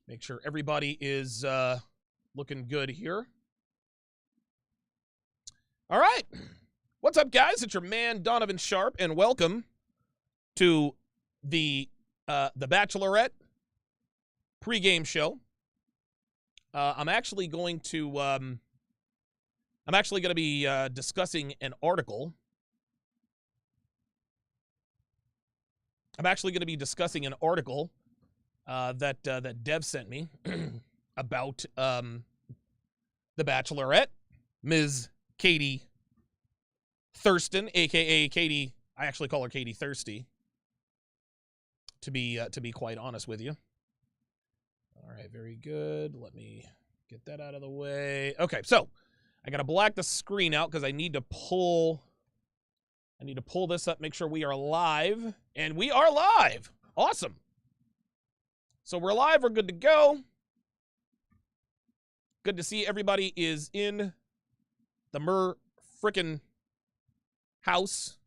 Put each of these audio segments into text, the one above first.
Make sure everybody is looking good here. All right. What's up, guys? It's your man, Donovan Sharpe, and welcome to the Bachelorette pregame show. I'm actually going to be discussing an article. That Dev sent me about the Bachelorette, Ms. Katie Thurston, aka Katie. I actually call her Katie Thirsty. To be quite honest with you. All right, very good. Let me get that out of the way. Okay, so I gotta black the screen out because I need to pull this up, make sure we are live, and we are live. Awesome. So we're live. We're good to go. Good to see everybody is in the frickin' house.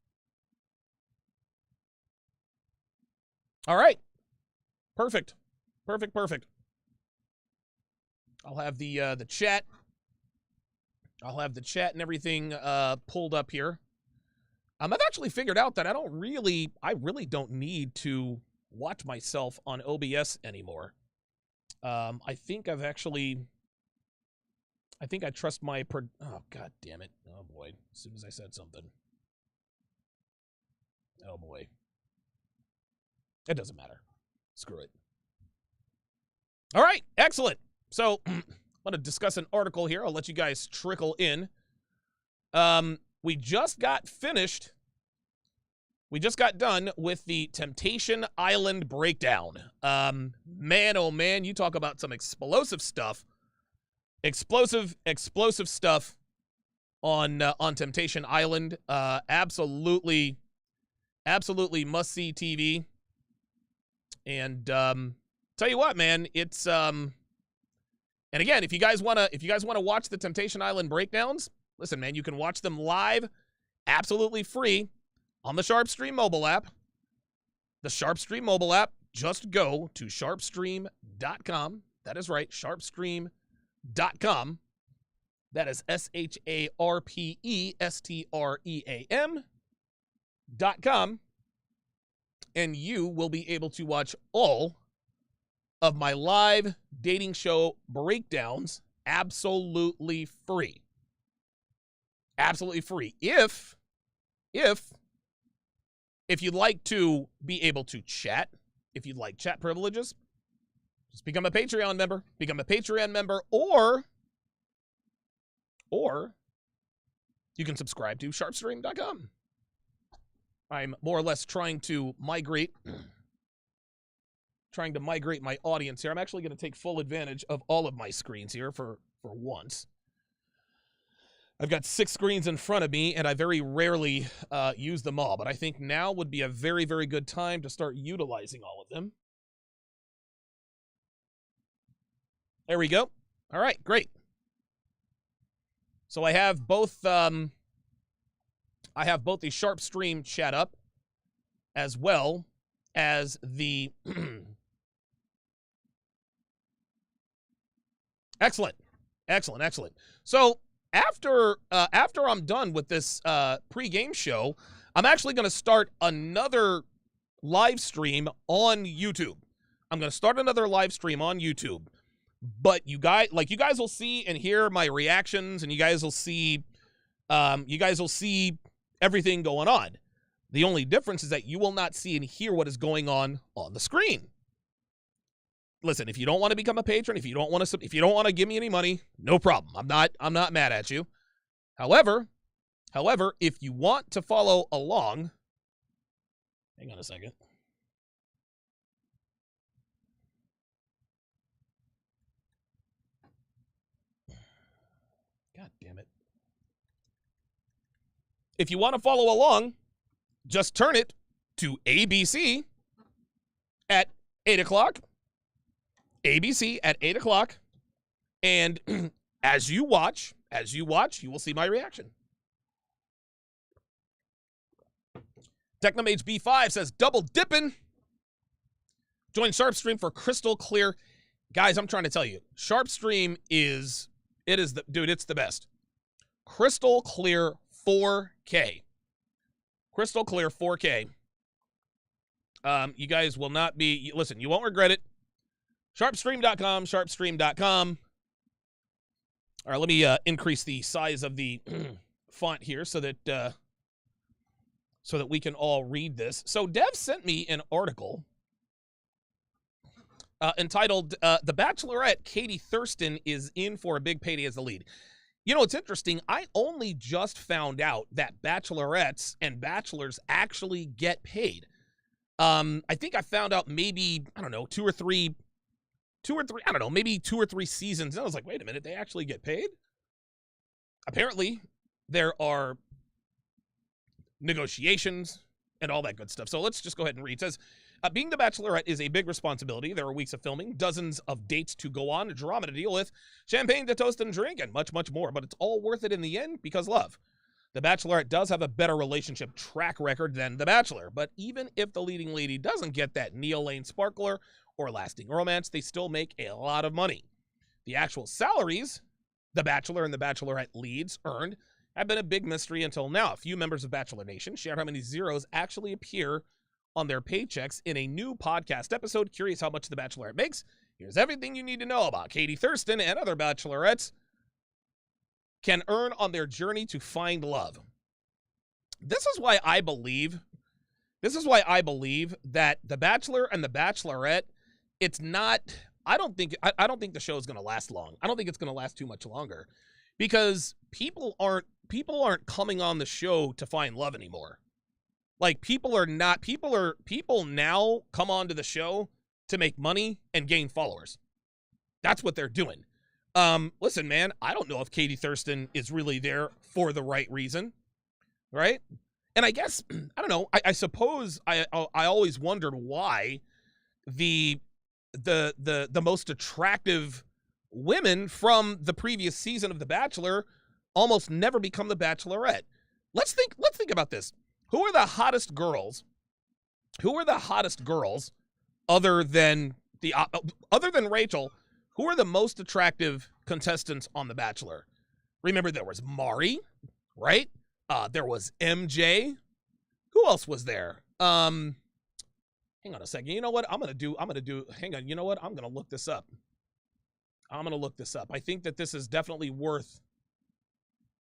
All right. Perfect. Perfect. I'll have the chat. I'll have the chat and everything pulled up here. I've actually figured out that I really don't need to watch myself on OBS anymore. I think I trust my oh, god damn it. Oh boy, as soon as I said something. Oh boy. It doesn't matter. Screw it. All right, excellent. So, I'm going to discuss an article here. I'll let you guys trickle in. We just got done with the Temptation Island breakdown. Man, oh man, you talk about some explosive stuff. Explosive stuff on Temptation Island. Absolutely must-see TV. And tell you what, man, it's and again, if you guys wanna watch the Temptation Island breakdowns, listen, man, you can watch them live, absolutely free, on the Sharpe Stream mobile app. The Sharpe Stream mobile app, just go to sharpestream.com. That is right, sharpestream.com. That is SharpeStream.com. And you will be able to watch all of my live dating show breakdowns absolutely free. Absolutely free. If you'd like to be able to chat, if you'd like chat privileges, just become a Patreon member. Or you can subscribe to sharpestream.com. I'm more or less trying to migrate my audience here. I'm actually going to take full advantage of all of my screens here for once. I've got 6 screens in front of me, and I very rarely use them all, but I think now would be a very, very good time to start utilizing all of them. There we go. All right, great. So I have both the Sharpe Stream chat up, as well as the Excellent. So after I'm done with this pregame show, I'm actually going to start another live stream on YouTube. But you guys will see and hear my reactions, and you guys will see everything going on. The only difference is that you will not see and hear what is going on the screen. Listen, if you don't want to become a patron, if you don't want to give me any money, no problem. I'm not mad at you. However, if you want to follow along, hang on a second. God damn it. If you want to follow along, just turn it to ABC at 8 o'clock. ABC at 8 o'clock. And as you watch, you will see my reaction. Technomage B5 says, double dipping. Join Sharpe Stream for crystal clear Guys, I'm trying to tell you, Sharpe Stream it's the best. Crystal clear 4K. Crystal clear 4K. You guys will not be, listen, you won't regret it. Sharpestream.com, sharpestream.com. All right, let me increase the size of the font here so that we can all read this. So Dev sent me an article entitled, The Bachelorette, Katie Thurston is in for a big payday as the lead. You know, it's interesting. I only just found out that bachelorettes and bachelors actually get paid. I think I found out maybe, I don't know, two or three, I don't know, maybe 2 or 3 seasons. And I was like, wait a minute, they actually get paid? Apparently, there are negotiations and all that good stuff. So let's just go ahead and read. It says, being the Bachelorette is a big responsibility. There are weeks of filming, dozens of dates to go on, drama to deal with, champagne to toast and drink, and much, much more. But it's all worth it in the end because love. The Bachelorette does have a better relationship track record than The Bachelor. But even if the leading lady doesn't get that Neil Lane sparkler or lasting romance, they still make a lot of money. The actual salaries The Bachelor and The Bachelorette leads earned have been a big mystery until now. A few members of Bachelor Nation shared how many zeros actually appear on their paychecks in a new podcast episode. Curious how much The Bachelorette makes? Here's everything you need to know about Katie Thurston and other bachelorettes can earn on their journey to find love. This is why I believe that The Bachelor and The Bachelorette, it's not, I don't think the show is going to last long. I don't think it's going to last too much longer because people aren't coming on the show to find love anymore. Like people now come onto the show to make money and gain followers. That's what they're doing. Listen, man, I don't know if Katie Thurston is really there for the right reason, right? And I guess, I don't know, I suppose I always wondered why the most attractive women from the previous season of The Bachelor almost never become The Bachelorette. Let's think about this. Who are the hottest girls? Other than Rachel? Who are the most attractive contestants on The Bachelor? Remember, there was Mari, right? There was MJ. Who else was there? Hang on a second. You know what? Hang on. You know what? I'm going to look this up. I think that this is definitely worth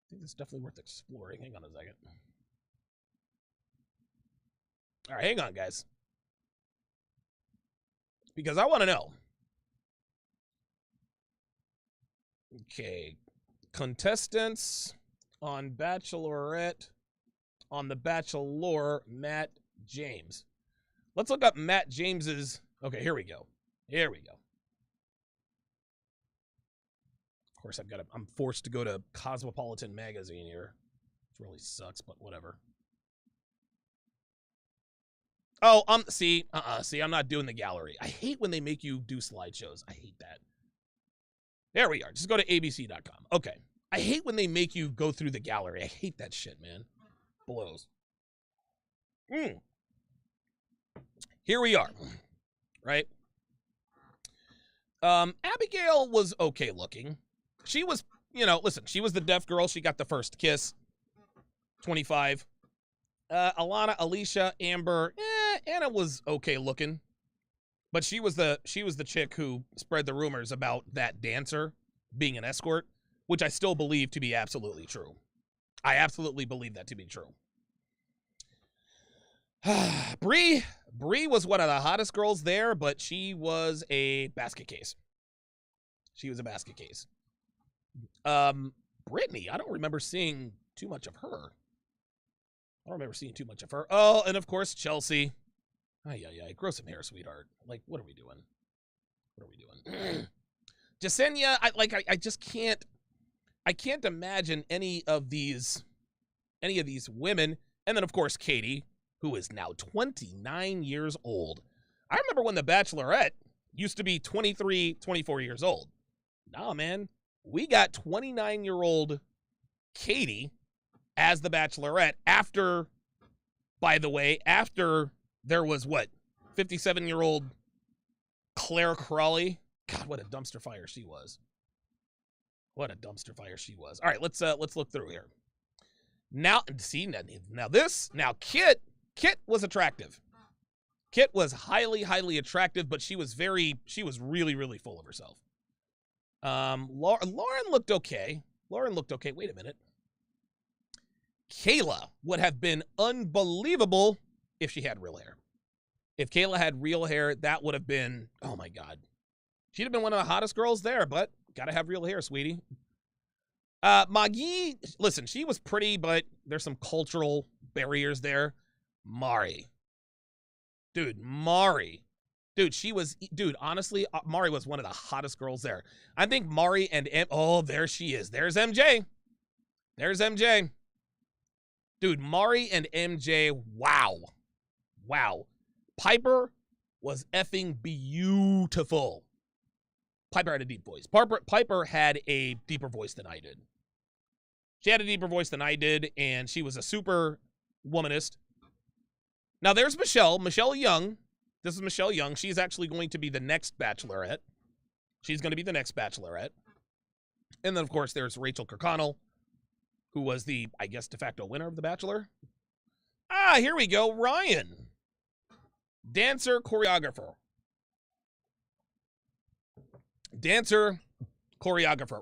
exploring. Hang on a second. All right, hang on, guys. Because I want to know. Okay. Contestants on Bachelorette, on The Bachelor, Matt James. Let's look up Matt James's. Okay, here we go. Of course, I'm forced to go to Cosmopolitan Magazine here. It really sucks, but whatever. Oh, see, I'm not doing the gallery. I hate when they make you do slideshows. I hate that. There we are. Just go to abc.com. Okay. I hate when they make you go through the gallery. I hate that shit, man. Blows. Here we are. Right? Abigail was okay looking. She was, listen, she was the deaf girl. She got the first kiss. 25. Alana, Alicia, Amber, Anna was okay looking. But she was the chick who spread the rumors about that dancer being an escort, which I still believe to be absolutely true. I absolutely believe that to be true. Bree was one of the hottest girls there, but she was a basket case. Brittany, I don't remember seeing too much of her. Oh, and of course, Chelsea. Grow some hair, sweetheart. Like, what are we doing? Jasenia, I just can't. I can't imagine any of these women. And then, of course, Katie, who is now 29 years old. I remember when The Bachelorette used to be 23, 24 years old. Nah, man. We got 29-year-old Katie as The Bachelorette after there was, 57-year-old Claire Crawley God, what a dumpster fire she was. What a dumpster fire she was. All right, let's look through here. Now, see, now Kit was attractive. Kit was highly, highly attractive, but she was really, really full of herself. Lauren looked okay. Wait a minute. Kayla would have been unbelievable if she had real hair. If Kayla had real hair, that would have been, oh my God. She'd have been one of the hottest girls there, but gotta have real hair, sweetie. Maggie, listen, she was pretty, but there's some cultural barriers there. Mari. Dude, honestly, Mari was one of the hottest girls there. I think Mari and oh, there she is. There's MJ. Dude, Mari and MJ, wow. Piper was effing beautiful. Piper had a deep voice. Piper had a deeper voice than I did. She had a deeper voice than I did, and she was a super womanist. Now, there's Michelle Young. This is Michelle Young. She's actually going to be the next Bachelorette. And then, of course, there's Rachel Kirkconnell, who was the, I guess, de facto winner of The Bachelor. Here we go. Ryan. Dancer, choreographer.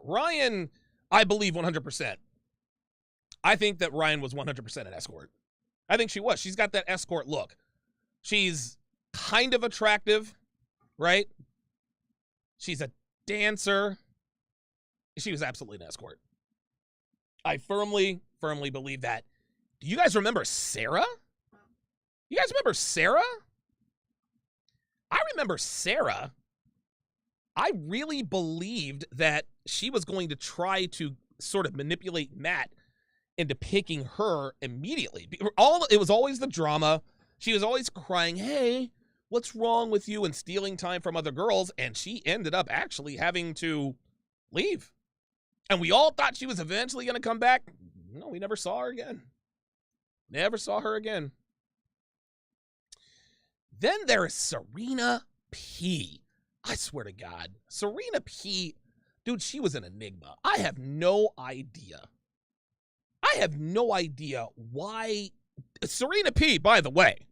Ryan, I believe 100%. I think that Ryan was 100% an escort. I think she was. She's got that escort look. She's kind of attractive, right? She's a dancer. She was absolutely an escort. I firmly believe that. Do you guys remember Sarah? I remember Sarah. I really believed that she was going to try to sort of manipulate Matt into picking her immediately. It was always the drama. She was always crying, hey, what's wrong with you, and stealing time from other girls, and she ended up actually having to leave. And we all thought she was eventually going to come back. No, we never saw her again. Then there is Serena P. I swear to God, Serena P, dude, she was an enigma. I have no idea why. Serena P, by the way,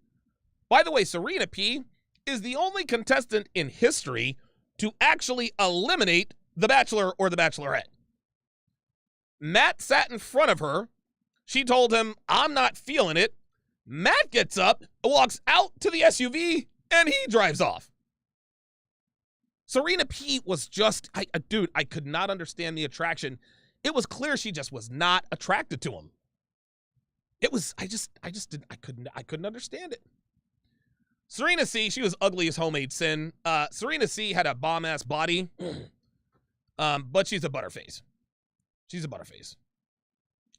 Serena P is the only contestant in history to actually eliminate The Bachelor or The Bachelorette. Matt sat in front of her. She told him, I'm not feeling it. Matt gets up, walks out to the SUV, and he drives off. Serena P was just, I could not understand the attraction. It was clear she just was not attracted to him. It was, I couldn't understand it. Serena C, she was ugly as homemade sin. Serena C had a bomb-ass body, but she's a butterface.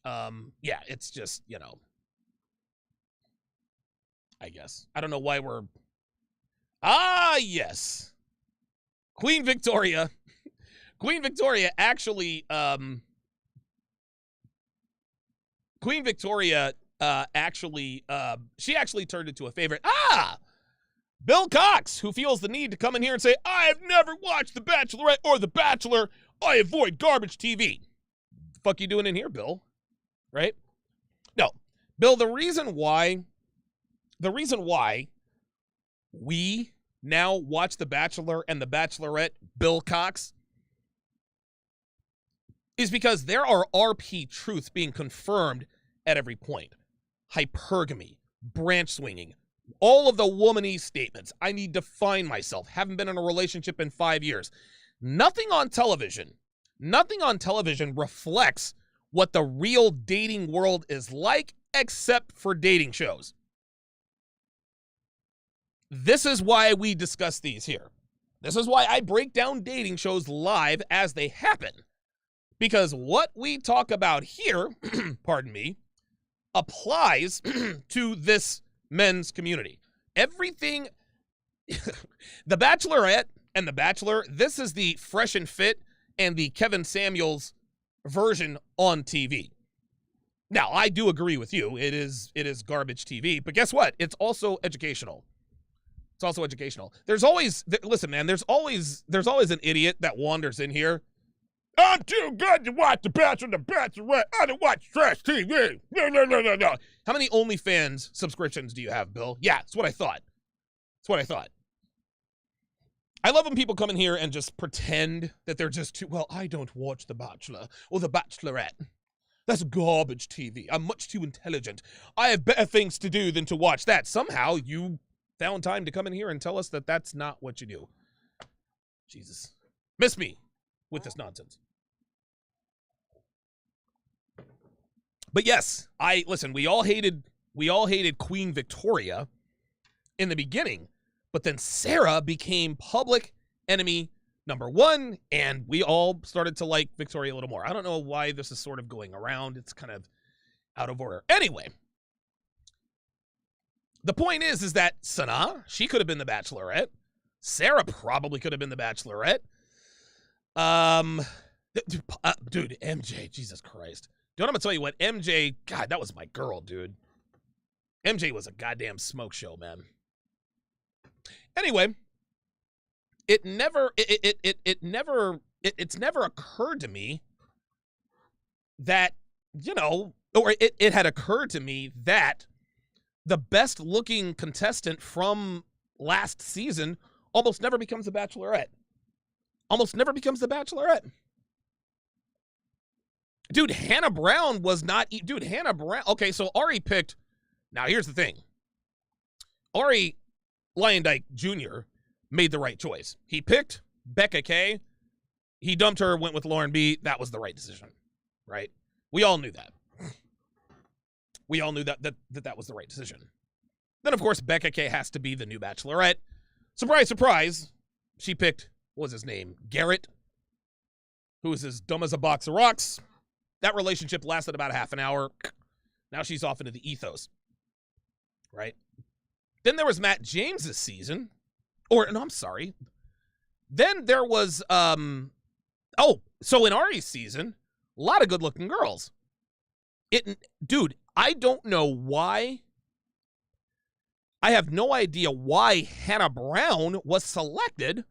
Yeah, it's just, I guess. I don't know why we're... yes. Queen Victoria actually, she actually turned into a favorite. Bill Cox, who feels the need to come in here and say, I have never watched The Bachelorette or The Bachelor. I avoid garbage TV. The fuck you doing in here, Bill? Right? No. Bill, the reason why we now watch The Bachelor and The Bachelorette, Bill Cox, is because there are RP truths being confirmed at every point. Hypergamy, branch swinging, all of the womanese statements. I need to find myself. Haven't been in a relationship in 5 years. Nothing on television reflects what the real dating world is like, except for dating shows. This is why we discuss these here. This is why I break down dating shows live as they happen. Because what we talk about here, pardon me, applies to this men's community. Everything, The Bachelorette and The Bachelor, this is the fresh and fit and the Kevin Samuels version on TV. Now, I do agree with you. It is garbage TV, but guess what? It's also educational. It's also educational. There's always, listen, man, there's always an idiot that wanders in here. I'm too good to watch The Bachelor and The Bachelorette. I don't watch trash TV. No. How many OnlyFans subscriptions do you have, Bill? Yeah, that's what I thought. I love when people come in here and just pretend that they're just too, well, I don't watch The Bachelor or The Bachelorette. That's garbage TV. I'm much too intelligent. I have better things to do than to watch that. Somehow you found time to come in here and tell us that that's not what you do. Jesus. Miss me with this nonsense. But yes, listen, we all hated Queen Victoria in the beginning, but then Sarah became public enemy number 1, and we all started to like Victoria a little more. I don't know why this is sort of going around. It's kind of out of order. Anyway, the point is that Sana, she could have been the Bachelorette. Sarah probably could have been the Bachelorette. Dude, MJ, Jesus Christ. Dude, I'm going to tell you what, MJ, God, that was my girl, dude. MJ was a goddamn smoke show, man. Anyway, it's never occurred to me that, or it had occurred to me that the best looking contestant from last season almost never becomes the Bachelorette. Dude, Hannah Brown was not... Dude, Hannah Brown... Okay, so Ari picked... Now, here's the thing. Ari Lyondike Jr. made the right choice. He picked Becca K. He dumped her, went with Lauren B. That was the right decision, right? We all knew that. We all knew that was the right decision. Then, of course, Becca K has to be the new Bachelorette. Surprise, surprise. She picked, what was his name? Garrett, who is as dumb as a box of rocks. That relationship lasted about half an hour. Now she's off into the ethos, right? Then there was Matt James's season. I'm sorry. Then there was, so in Ari's season, a lot of good-looking girls. Dude, I don't know why. I have no idea why Hannah Brown was selected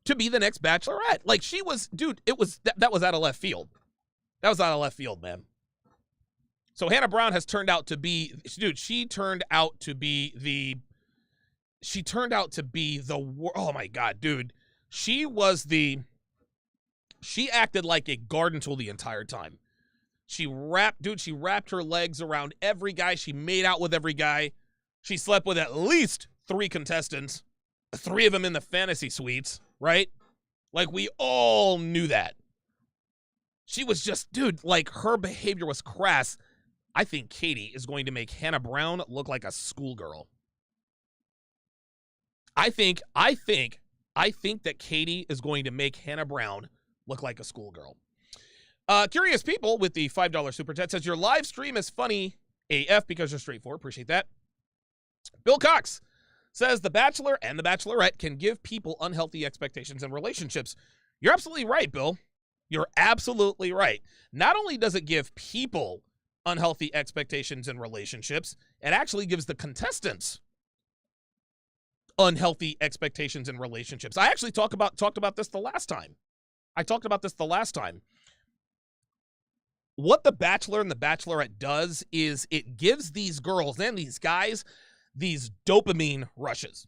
to be the next Bachelorette. Like, she was, dude, that was out of left field. That was out of left field, man. So Hannah Brown has turned out to be, dude, she turned out to be the, oh my God, dude. She acted like a garden tool the entire time. She wrapped her legs around every guy. She made out with every guy. She slept with at least 3 contestants, 3 of them in the fantasy suites, right? Like, we all knew that. She was just, dude, like, her behavior was crass. I think Katie is going to make Hannah Brown look like a schoolgirl. I think that Katie is going to make Hannah Brown look like a schoolgirl. Curious People with the $5 super chat says, your live stream is funny AF because you're straightforward. Appreciate that. Bill Cox says, The Bachelor and The Bachelorette can give people unhealthy expectations in relationships. You're absolutely right, Bill. You're absolutely right. Not only does it give people unhealthy expectations in relationships, it actually gives the contestants unhealthy expectations in relationships. I actually talked about this the last time. What The Bachelor and The Bachelorette does is it gives these girls and these guys these dopamine rushes,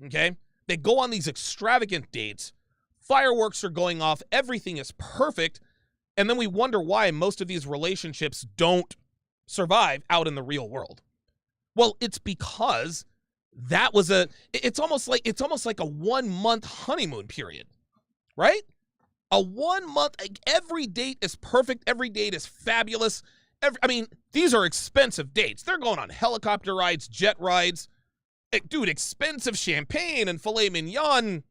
okay? They go on these extravagant dates. Fireworks are going off. Everything is perfect. And then we wonder why most of these relationships don't survive out in the real world. Well, it's because that was it's almost like a 1-month honeymoon period, right? A 1 month, every date is perfect. Every date is fabulous. These are expensive dates. They're going on helicopter rides, jet rides. Dude, expensive champagne and filet mignon.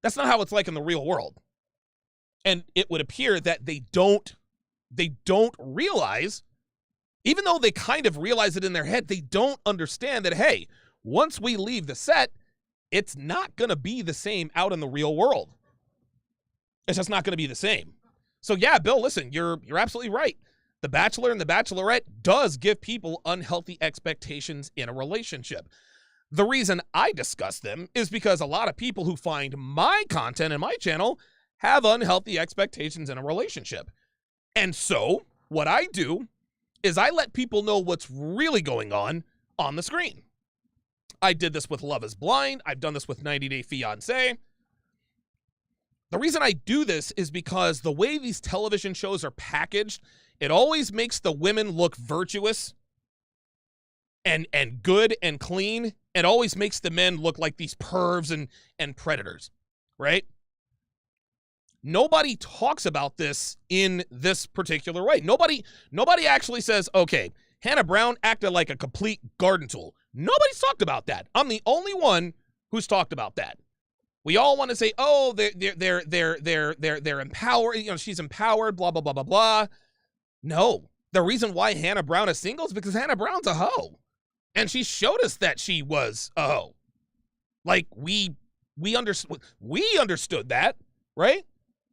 That's not how it's like in the real world. And it would appear that they don't realize, even though they kind of realize it in their head, they don't understand that, hey, once we leave the set, it's not going to be the same out in the real world. It's just not going to be the same. So yeah, Bill, listen, you're absolutely right. The Bachelor and The Bachelorette does give people unhealthy expectations in a relationship. The reason I discuss them is because a lot of people who find my content and my channel have unhealthy expectations in a relationship. And so what I do is I let people know what's really going on the screen. I did this with Love is Blind. I've done this with 90 Day Fiancé. The reason I do this is because the way these television shows are packaged, it always makes the women look virtuous and good and clean. It always makes the men look like these pervs and predators, right? Nobody talks about this in this particular way. Nobody actually says, okay, Hannah Brown acted like a complete garden tool. Nobody's talked about that. I'm the only one who's talked about that. We all want to say, oh, they're empowered. You know, she's empowered. Blah blah blah blah blah. No, the reason why Hannah Brown is single is because Hannah Brown's a hoe, and she showed us that she was a hoe. Like we understood that, right?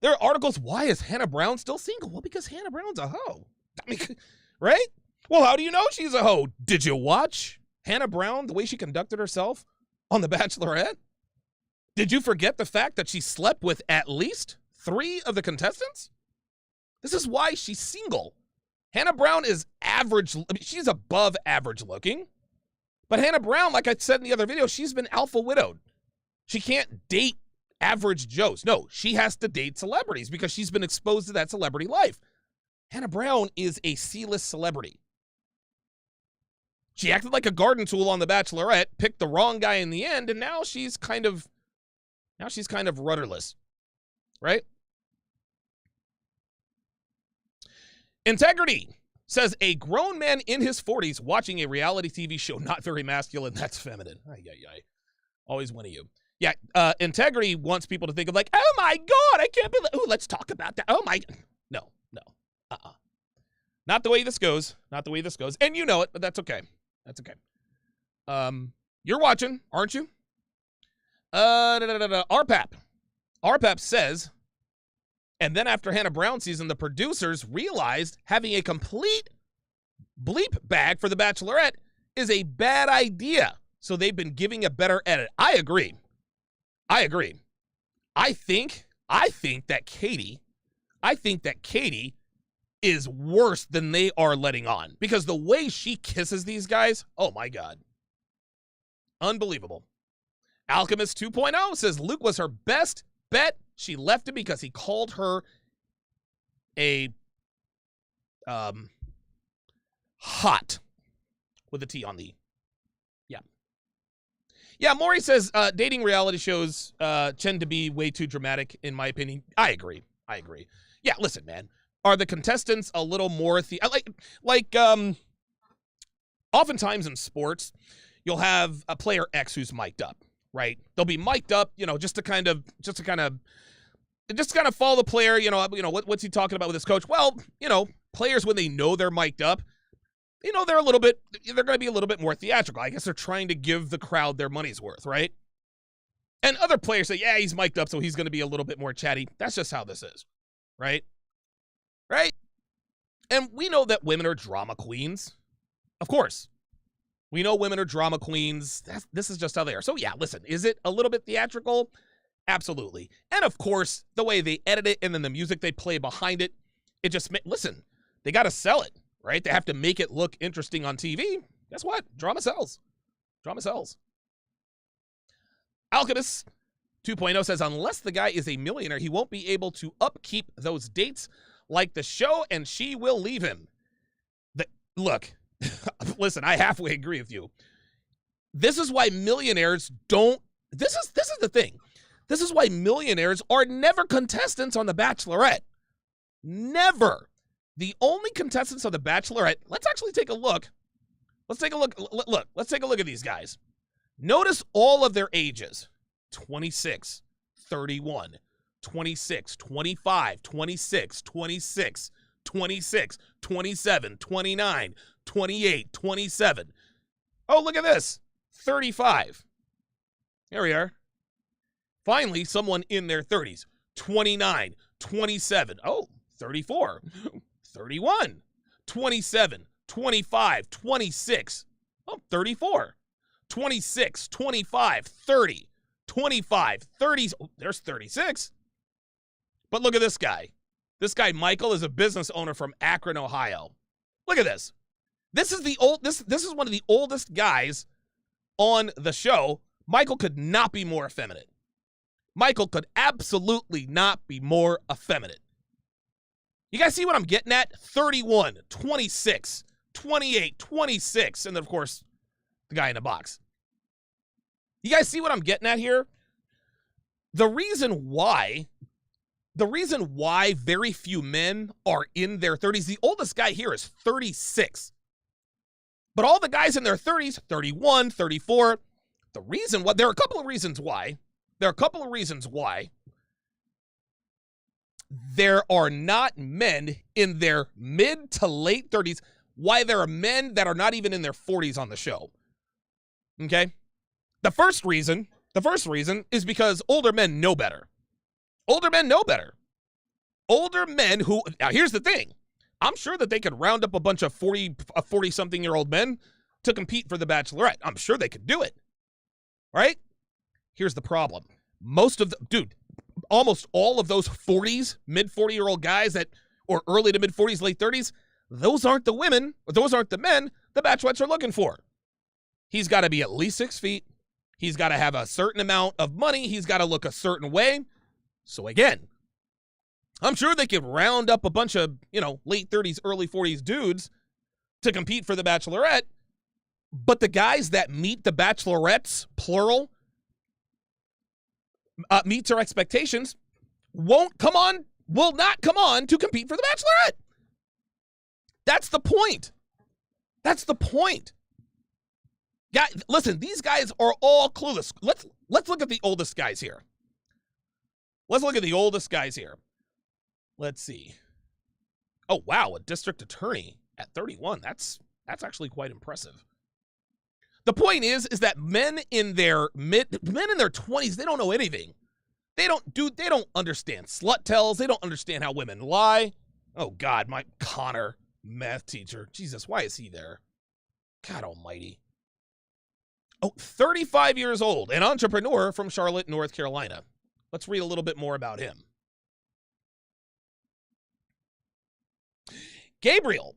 There are articles. Why is Hannah Brown still single? Well, because Hannah Brown's a hoe. I mean, right? Well, how do you know she's a hoe? Did you watch Hannah Brown, the way she conducted herself on The Bachelorette? Did you forget the fact that she slept with at least 3 of the contestants? This is why she's single. Hannah Brown is average. I mean, she's above average looking. But Hannah Brown, like I said in the other video, she's been alpha widowed. She can't date average Joes. No, she has to date celebrities because she's been exposed to that celebrity life. Hannah Brown is a C-list celebrity. She acted like a garden tool on The Bachelorette, picked the wrong guy in the end, and now she's kind of rudderless, right? Integrity says a grown man in his 40s watching a reality TV show, not very masculine, that's feminine. Ay, ay, ay. Always one of you. Yeah, Integrity wants people to think of like, oh my God, I can't believe, oh, let's talk about that. Oh my, no. Not the way this goes. Not the way this goes. And you know it, but that's okay. That's okay. You're watching, aren't you? RPAP says, and then after Hannah Brown season, the producers realized having a complete bleep bag for The Bachelorette is a bad idea. So they've been giving a better edit. I agree. I think that Katie is worse than they are letting on. Because the way she kisses these guys, oh my God. Unbelievable. Alchemist 2.0 says Luke was her best bet. She left him because he called her a hot with a T on the. Yeah, Maury says dating reality shows tend to be way too dramatic, in my opinion. I agree. Yeah, listen, man. Are the contestants a little more oftentimes in sports, you'll have a player X who's mic'd up, right? They'll be mic'd up, just to kind of follow the player, what's he talking about with his coach? Well, players when they know they're mic'd up, they're going to be a little bit more theatrical. I guess they're trying to give the crowd their money's worth, right? And other players say, yeah, he's mic'd up, so he's going to be a little bit more chatty. That's just how this is, right? Right? And we know that women are drama queens. Of course. We know women are drama queens. This is just how they are. So yeah, listen, is it a little bit theatrical? Absolutely. And of course, the way they edit it and then the music they play behind it, listen, they got to sell it, right? They have to make it look interesting on TV. Guess what? Drama sells. Drama sells. Alchemist 2.0 says, unless the guy is a millionaire, he won't be able to upkeep those dates like the show, and she will leave him. Look, listen, I halfway agree with you. This is why millionaires don't, this is the thing. This is why millionaires are never contestants on The Bachelorette. Never. The only contestants on The Bachelorette, let's actually take a look. Let's take a look at these guys. Notice all of their ages. 26, 31, 26, 25, 26, 26, 26, 27, 29, 28, 27. Oh, look at this. 35. Here we are. Finally, someone in their 30s. 29, 27. Oh, 34, 31, 27, 25, 26. Oh, 34, 26, 25, 30, 25, 30. Oh, there's 36. But look at this guy. This guy, Michael, is a business owner from Akron, Ohio. Look at this. This is one of the oldest guys on the show. Michael could not be more effeminate. Michael could absolutely not be more effeminate. You guys see what I'm getting at? 31, 26, 28, 26, and then, of course, the guy in the box. You guys see what I'm getting at here? The reason why very few men are in their 30s, the oldest guy here is 36. But all the guys in their 30s, 31, 34, there are a couple of reasons why. There are not men in their mid to late 30s, why there are men that are not even in their 40s on the show. Okay? The first reason is because older men know better. Older men know better. Older men who, now here's the thing. I'm sure that they could round up a bunch of 40-something-year-old men to compete for the Bachelorette. I'm sure they could do it. Right? Here's the problem. Almost all of those 40s, mid-40-year-old guys or early to mid-40s, late 30s, those aren't the women, or those aren't the men the Bachelorettes are looking for. He's got to be at least 6 feet. He's got to have a certain amount of money. He's got to look a certain way. So again, I'm sure they could round up a bunch of, late 30s, early 40s dudes to compete for the Bachelorette. But the guys that meet the Bachelorettes, plural, meets our expectations, will not come on to compete for the Bachelorette. That's the point. Guys, listen, these guys are all clueless. Let's look at the oldest guys here. Let's see. Oh, wow, a district attorney at 31. That's actually quite impressive. The point is that men in their 20s, they don't know anything. They don't understand slut tells. They don't understand how women lie. Oh God, my Connor, math teacher. Jesus, why is he there? God almighty. Oh, 35 years old, an entrepreneur from Charlotte, North Carolina. Let's read a little bit more about him. Gabriel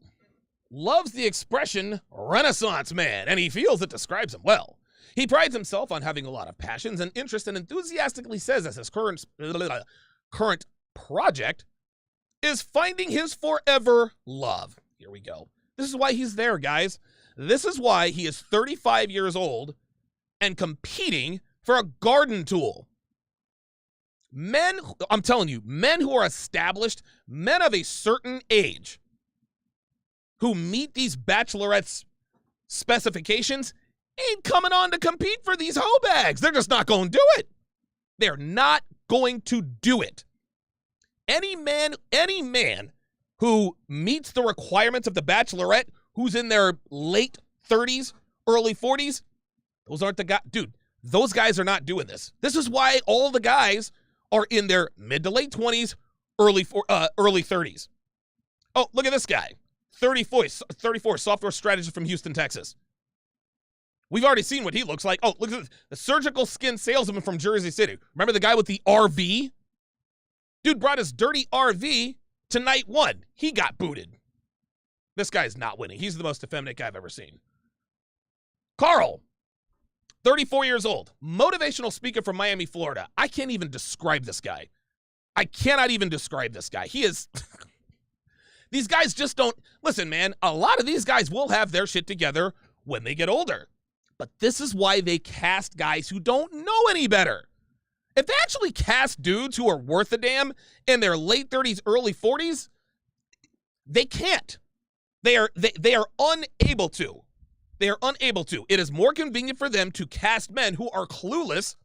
loves the expression Renaissance man, and he feels it describes him well. He prides himself on having a lot of passions and interest, and enthusiastically says as his current project is finding his forever love. Here we go. This is why he's there, guys. This is why he is 35 years old and competing for a garden tool. Men, I'm telling you, men who are established, men of a certain age, who meet these Bachelorette's specifications, ain't coming on to compete for these hoe bags. They're just not going to do it. They're not going to do it. Any man who meets the requirements of the Bachelorette, who's in their late 30s, early 40s, those aren't the guys. Dude, those guys are not doing this. This is why all the guys are in their mid to late 20s, early 30s. Oh, look at this guy. 34 software strategist from Houston, Texas. We've already seen what he looks like. Oh, look at this. The surgical skin salesman from Jersey City. Remember the guy with the RV? Dude brought his dirty RV to night one. He got booted. This guy's not winning. He's the most effeminate guy I've ever seen. Carl, 34 years old, motivational speaker from Miami, Florida. I can't even describe this guy. I cannot even describe this guy. He is... These guys just don't... Listen, man, a lot of these guys will have their shit together when they get older. But this is why they cast guys who don't know any better. If they actually cast dudes who are worth a damn in their late 30s, early 40s, they can't. They are unable to. They are unable to. It is more convenient for them to cast men who are clueless,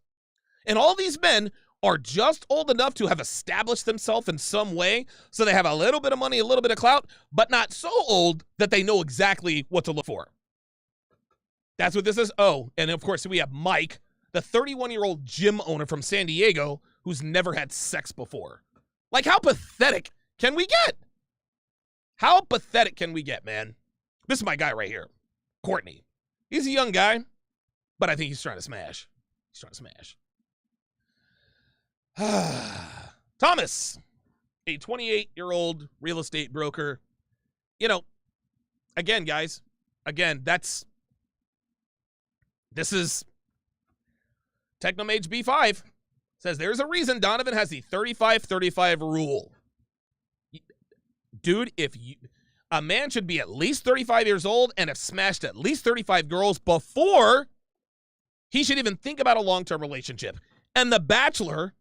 and all these men are just old enough to have established themselves in some way, so they have a little bit of money, a little bit of clout, but not so old that they know exactly what to look for. That's what this is. Oh, and of course we have Mike, the 31-year-old gym owner from San Diego who's never had sex before. Like, how pathetic can we get? How pathetic can we get, man? This is my guy right here, Courtney. He's a young guy, But I think he's trying to smash. He's trying to smash. Thomas, a 28-year-old real estate broker. You know, again, guys, this is Technomage B5. Says there's a reason Donovan has the 35-35 rule. Dude, a man should be at least 35 years old and have smashed at least 35 girls before he should even think about a long-term relationship. And The Bachelor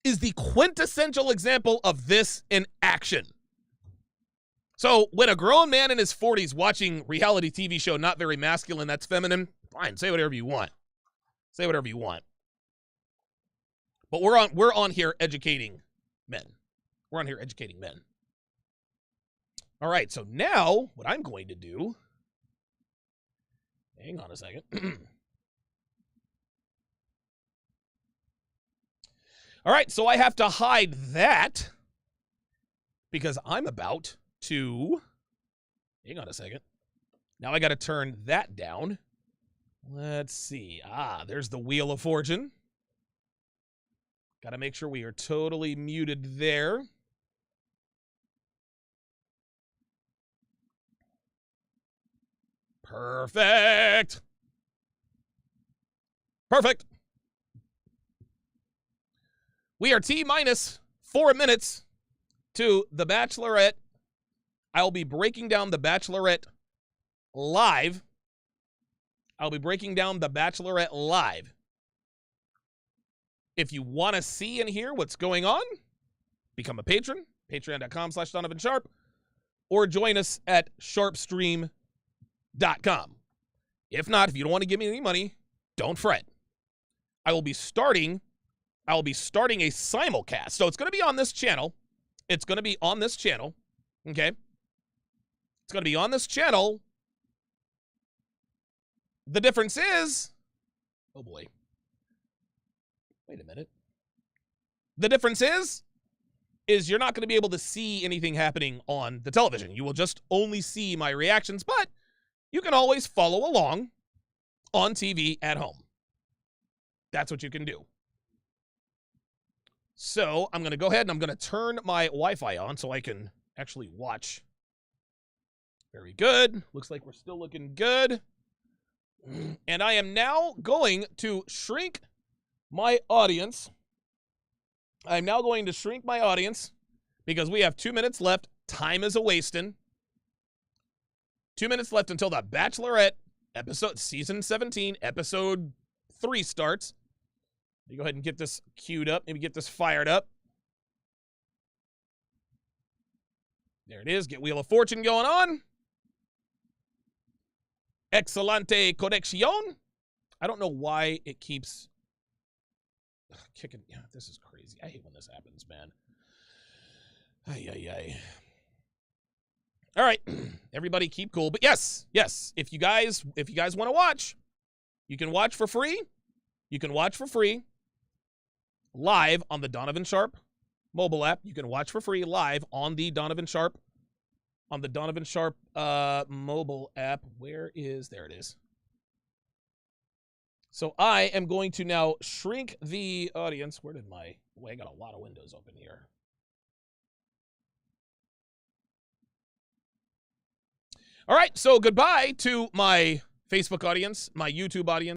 is the quintessential example of this in action. So when a grown man in his 40s watching reality TV show Not Very Masculine, That's Feminine, fine, say whatever you want. Say whatever you want. But we're on here educating men. We're on here educating men. All right, so now what I'm going to do, hang on a second. All right, so I have to hide that because I'm about to, hang on a second. Now I got to turn that down. Let's see. There's the Wheel of Fortune. Got to make sure we are totally muted there. Perfect. Perfect. We are T-minus 4 minutes to The Bachelorette. I'll be breaking down The Bachelorette live. If you want to see and hear what's going on, become a patron, patreon.com/Donovan Sharpe, or join us at sharpestream.com. If not, if you don't want to give me any money, don't fret. I will be starting a simulcast. So it's going to be on this channel. Okay? It's going to be on this channel. The difference is, oh boy. Wait a minute. The difference is you're not going to be able to see anything happening on the television. You will just only see my reactions, but you can always follow along on TV at home. That's what you can do. So I'm going to go ahead and I'm going to turn my Wi-Fi on so I can actually watch. Very good. Looks like we're still looking good. And I am now going to shrink my audience. I'm now going to shrink my audience because we have 2 minutes left. Time is a-wasting. 2 minutes left until The Bachelorette season 17, episode 3 starts. Let me go ahead and get this queued up. Maybe get this fired up. There it is. Get Wheel of Fortune going on. Excelente conexión. I don't know why it keeps kicking. Yeah, this is crazy. I hate when this happens, man. Ay. All right, everybody keep cool. But yes, if you guys want to watch, you can watch for free. You can watch for free live on the Donovan Sharpe mobile app. You can watch for free live on the Donovan Sharpe mobile app. There it is. So I am going to now shrink the audience. I got a lot of windows open here. All right, so goodbye to my Facebook audience, my YouTube audience.